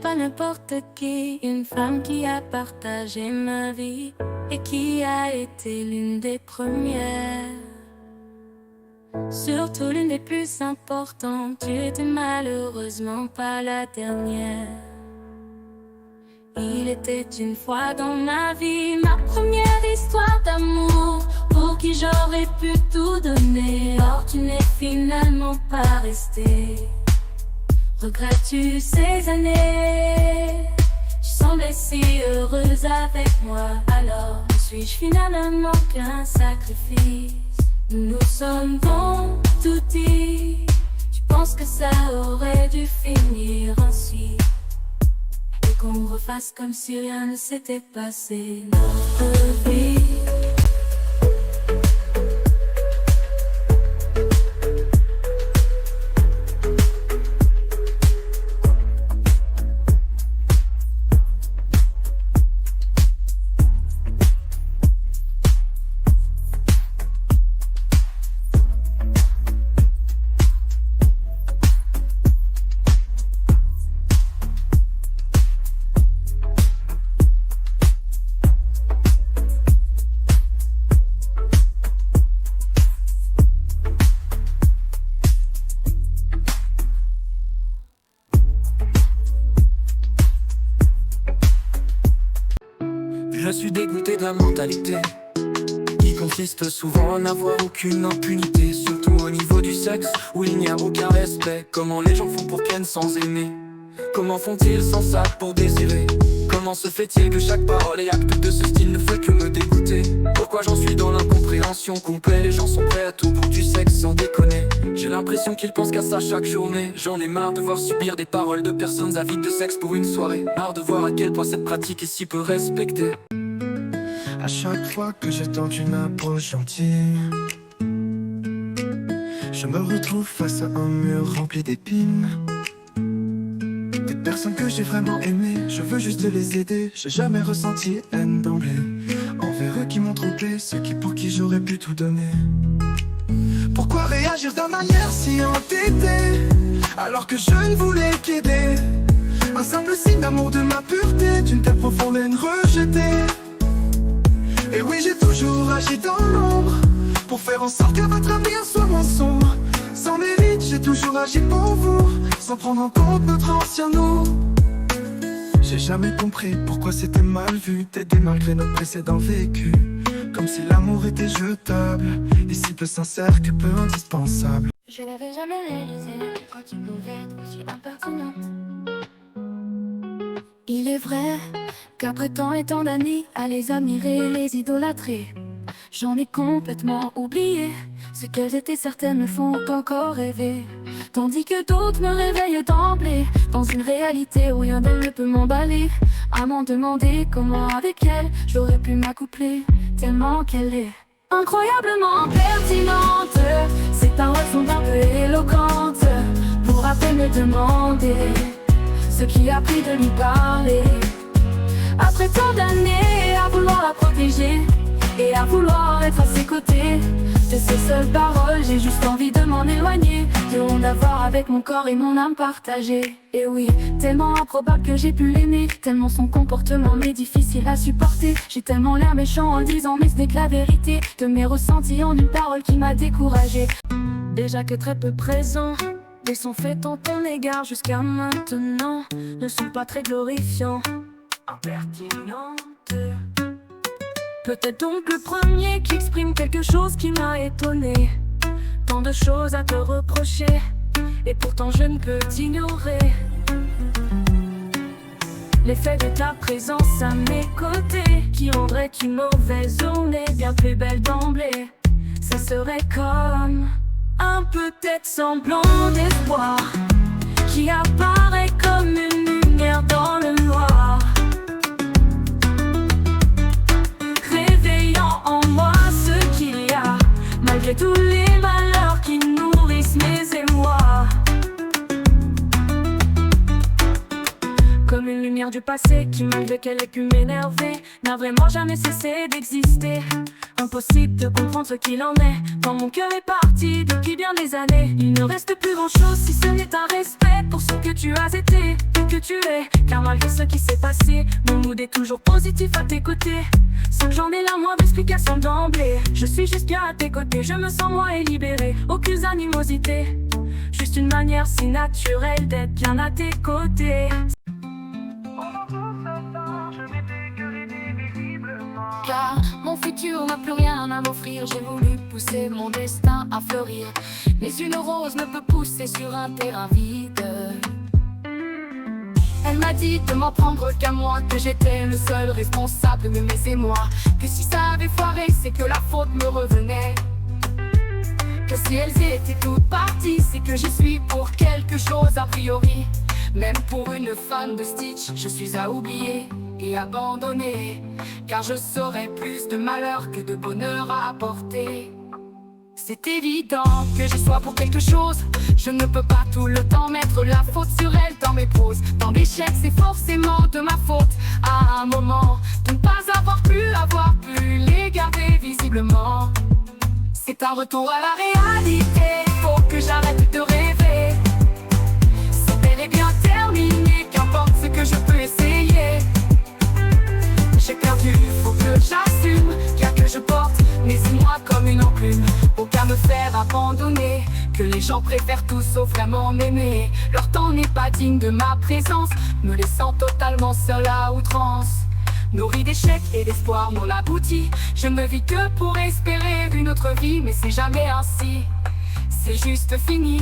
pas n'importe qui, une femme qui a partagé ma vie et qui a été l'une des premières, surtout l'une des plus importantes. Tu étais malheureusement pas la dernière. Il était une fois dans ma vie ma première histoire d'amour, pour qui j'aurais pu tout donner. Or tu n'es finalement pas resté. Regrettes-tu ces années? Tu semblais si heureuse avec moi. Alors ne suis-je finalement qu'un sacrifice? Nous nous sommes donc tout dit. Tu penses que ça aurait dû finir ainsi, et qu'on refasse comme si rien ne s'était passé. Notre vie. Je suis dégoûté de la mentalité qui consiste souvent à n'avoir aucune impunité, surtout au niveau du sexe où il n'y a aucun respect. Comment les gens font pour ken sans aimer? Comment font-ils sans ça pour désirer? Comment se fait-il que chaque parole et acte de ce style ne fait que me dégoûter? Pourquoi j'en suis dans l'incompréhension complète? Les gens sont prêts à tout pour du sexe sans déconner. J'ai l'impression qu'ils pensent qu'à ça chaque journée. J'en ai marre de voir subir des paroles de personnes avides de sexe pour une soirée. Marre de voir à quel point cette pratique est si peu respectée. À chaque fois que je tente une approche gentille, je me retrouve face à un mur rempli d'épines. Des personnes que j'ai vraiment aimées, je veux juste les aider. J'ai jamais ressenti haine d'emblée envers eux qui m'ont troublé, ceux pour qui j'aurais pu tout donner. Pourquoi réagir d'une manière si entêtée, alors que je ne voulais qu'aider? Un simple signe d'amour, de ma pureté, d'une telle profonde haine rejetée. Et oui, j'ai toujours agi dans l'ombre pour faire en sorte que votre avenir soit moins sombre. Sans mérite, j'ai toujours agi pour vous, sans prendre en compte notre ancien nous. J'ai jamais compris pourquoi c'était mal vu d'aider malgré notre précédent vécu. Comme si l'amour était jetable et si peu sincère que peu indispensable. Je n'avais jamais réalisé quoi tu pouvais être aussi impertinent. Il est vrai qu'après tant et tant d'années à les admirer, les idolâtrer, j'en ai complètement oublié ce qu'elles étaient. Certaines me font encore rêver, tandis que d'autres me réveillent d'emblée dans une réalité où rien d'elle ne peut m'emballer. À m'en demander comment avec elle j'aurais pu m'accoupler, tellement qu'elle est incroyablement pertinente. Ses paroles sont un peu éloquentes pour à peine me demander ce qui a pris de lui parler. Après tant d'années à vouloir la protéger et à vouloir être à ses côtés, de ces seules paroles j'ai juste envie de m'en éloigner, de honte d'avoir avec mon corps et mon âme partagée. Et oui, tellement improbable que j'ai pu l'aimer, tellement son comportement m'est difficile à supporter. J'ai tellement l'air méchant en le disant, mais ce n'est que la vérité de mes ressentis en une parole qui m'a découragé. Déjà que très peu présent, des sons faits en ton égard jusqu'à maintenant ne sont pas très glorifiants, impertinentes. Peut-être donc le premier qui exprime quelque chose qui m'a étonné. Tant de choses à te reprocher, et pourtant je ne peux t'ignorer. L'effet de ta présence à mes côtés, qui rendrait une mauvaise journée bien plus belle d'emblée. Ça serait comme un peut-être semblant d'espoir qui apparaît comme une lumière dans le noir, réveillant en moi ce qu'il y a, malgré tous les malheurs qui nourrissent mes émois. Comme une lumière du passé qui, malgré qu'elle ait pu m'énerver, n'a vraiment jamais cessé d'exister. Impossible de comprendre ce qu'il en est, quand mon cœur est parti depuis bien des années. Il ne reste plus grand chose si ce n'est un respect pour ce que tu as été et que tu es. Car malgré ce qui s'est passé, mon mood est toujours positif à tes côtés. Sans que j'en ai la moindre explication d'emblée. Je suis juste bien à tes côtés, je me sens moi et libéré. Aucune animosité, juste une manière si naturelle d'être bien à tes côtés. Car mon futur n'a plus rien à m'offrir. J'ai voulu pousser mon destin à fleurir, mais une rose ne peut pousser sur un terrain vide. Elle m'a dit de m'en prendre qu'à moi, que j'étais le seul responsable de mes émois. Que si ça avait foiré, c'est que la faute me revenait. Que si elles étaient toutes parties, c'est que j'y suis pour quelque chose a priori. Même pour une fan de Stitch, je suis à oublier et abandonner. Car je saurais plus de malheur que de bonheur à apporter. C'est évident que j'y sois pour quelque chose. Je ne peux pas tout le temps mettre la faute sur elle dans mes poses. Dans l'échec, c'est forcément de ma faute. À un moment, de ne pas avoir pu les garder visiblement. C'est un retour à la réalité. Faut que j'arrête de rêver. C'est bel et bien terminé, qu'importe ce que je peux essayer. J'ai perdu, faut que j'assume. Car que je porte mes émois comme une enclume. Pour qu'à me faire abandonner. Que les gens préfèrent tout sauf vraiment m'aimer. Leur temps n'est pas digne de ma présence, me laissant totalement seul à outrance. Nourri d'échecs et d'espoir non abouti, je me vis que pour espérer une autre vie. Mais c'est jamais ainsi, c'est juste fini.